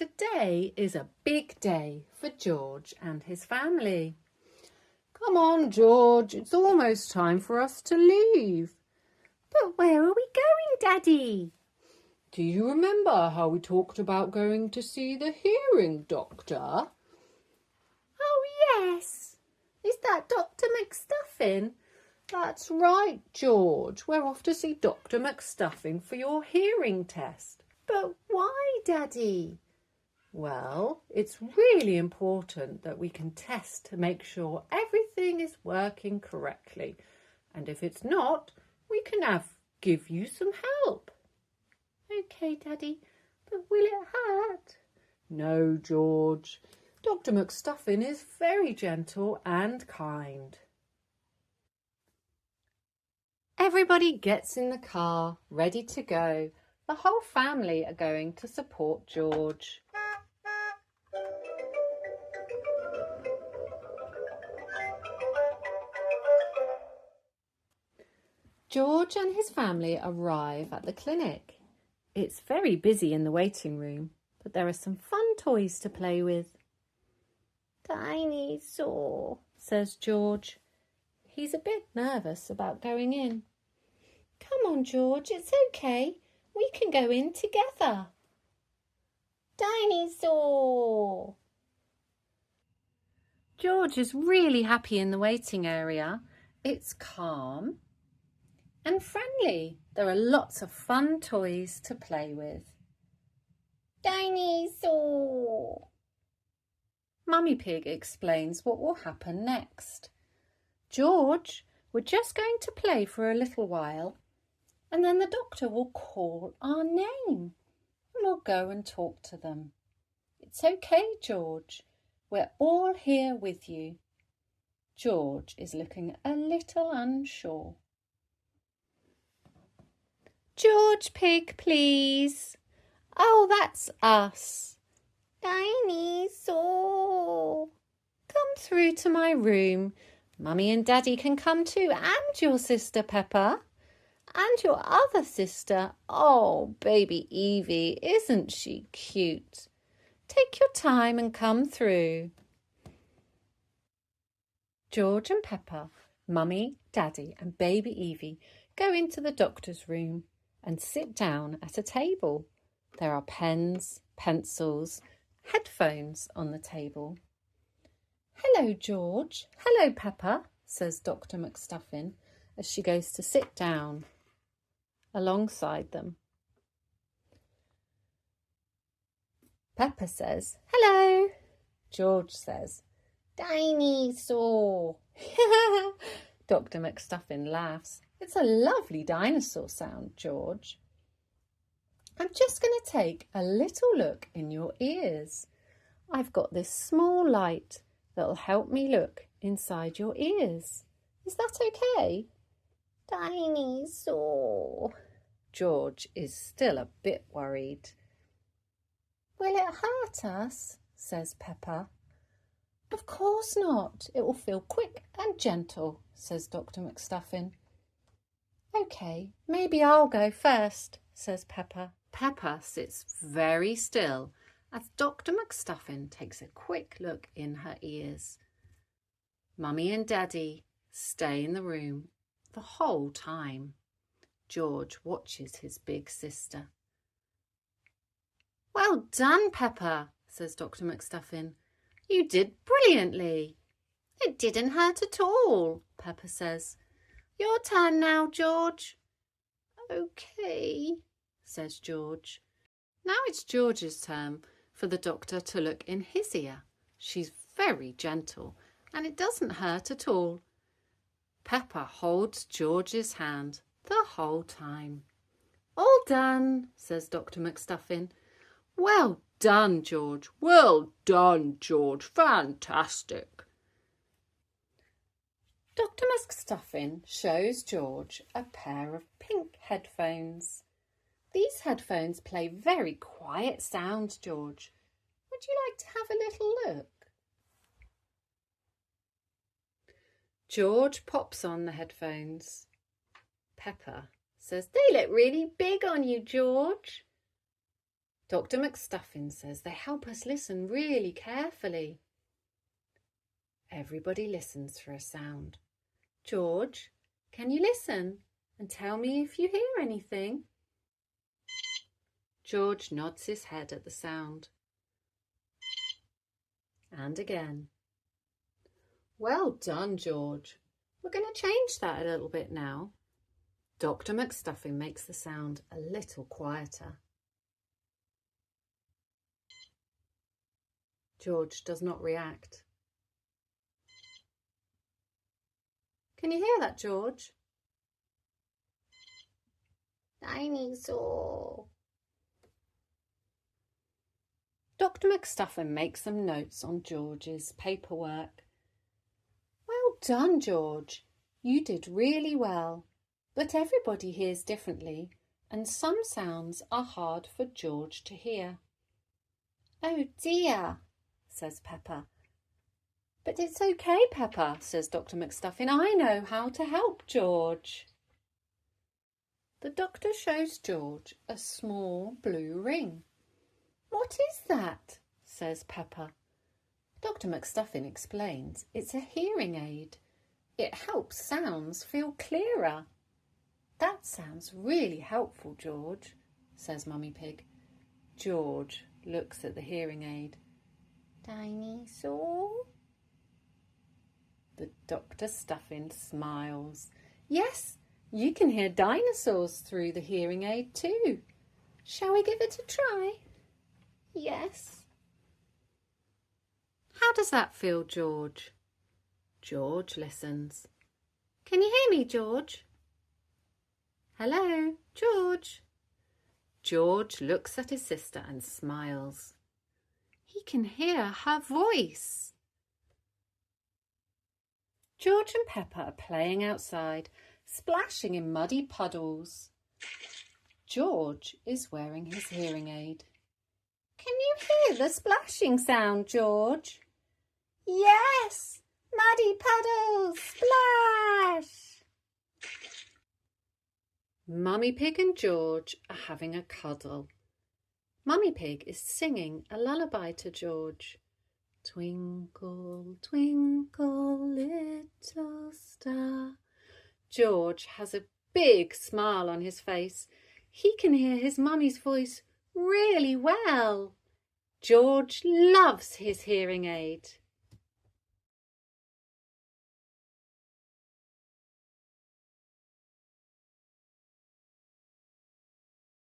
today is a big day for George and his family. Come on, George, it's almost time for us to leave. But where are we going, Daddy? Do you remember how we talked about going to see the hearing doctor? Oh, yes. Is that Dr. McStuffin? That's right, George. We're off to see Dr. McStuffin for your hearing test. But why, Daddy? Well, it's really important that we can test to make sure everything is working correctly. And if it's not, we can give you some help. Okay, Daddy, but will it hurt? No, George. Dr. McStuffin is very gentle and kind. Everybody gets in the car, ready to go. The whole family are going to support George. George and his family arrive at the clinic. It's very busy in the waiting room, but there are some fun toys to play with. Dinosaur, says George. He's a bit nervous about going in. Come on, George, it's okay. We can go in together. Dinosaur. George is really happy in the waiting area. It's calm and friendly. There are lots of fun toys to play with. Dinosaur. Mummy Pig explains what will happen next. George, we're just going to play for a little while, and then the doctor will call our name and we'll go and talk to them. It's okay, George. We're all here with you. George is looking a little unsure. George Pig, please. Oh, that's us. Dinosaur. Come through to my room. Mummy and Daddy can come too, and your sister Peppa. And your other sister. Oh, baby Evie, isn't she cute? Take your time and come through. George and Peppa, Mummy, Daddy and baby Evie go into the doctor's room and sit down at a table. There are pens, pencils, headphones on the table. Hello, George. Hello, Peppa, says Dr. McStuffin as she goes to sit down alongside them. Peppa says, hello. George says, dinosaur. Dr. McStuffin laughs. It's a lovely dinosaur sound, George. I'm just going to take a little look in your ears. I've got this small light that'll help me look inside your ears. Is that okay? Dinosaur. George is still a bit worried. Will it hurt us? Says Peppa. Of course not. It will feel quick and gentle, says Dr. McStuffin. Okay, maybe I'll go first, says Peppa. Peppa sits very still as Dr. McStuffin takes a quick look in her ears. Mummy and Daddy stay in the room the whole time. George watches his big sister. Well done, Peppa, says Dr. McStuffin. You did brilliantly. It didn't hurt at all, Peppa says. Your turn now, George. Okay, says George. Now it's George's turn for the doctor to look in his ear. She's very gentle and it doesn't hurt at all. Peppa holds George's hand the whole time. All done, says Dr. McStuffin. Well done, George. Well done, George. Fantastic. Dr. McStuffin shows George a pair of pink headphones. These headphones play very quiet sounds, George. Would you like to have a little look? George pops on the headphones. Peppa says, they look really big on you, George. Dr. McStuffin says they help us listen really carefully. Everybody listens for a sound. George, can you listen and tell me if you hear anything? George nods his head at the sound. And again. Well done, George. We're going to change that a little bit now. Dr. McStuffin makes the sound a little quieter. George does not react. Can you hear that, George? Dinosaur. Dr. McStuffin makes some notes on George's paperwork. Well done, George. You did really well. But everybody hears differently, and some sounds are hard for George to hear. Oh dear, says Peppa. But it's okay, Peppa, says Dr. McStuffin. I know how to help George. The doctor shows George a small blue ring. What is that? Says Peppa. Dr. McStuffin explains it's a hearing aid. It helps sounds feel clearer. That sounds really helpful, George, says Mummy Pig. George looks at the hearing aid. Dinosaur? The Dr. Stuffin smiles. Yes, you can hear dinosaurs through the hearing aid too. Shall we give it a try? Yes. How does that feel, George? George listens. Can you hear me, George? Hello, George. George looks at his sister and smiles. He can hear her voice. George and Peppa are playing outside, splashing in muddy puddles. George is wearing his hearing aid. Can you hear the splashing sound, George? Yes! Muddy puddles! Splash! Mummy Pig and George are having a cuddle. Mummy Pig is singing a lullaby to George. Twinkle, twinkle, little star. George has a big smile on his face. He can hear his mummy's voice really well. George loves his hearing aid.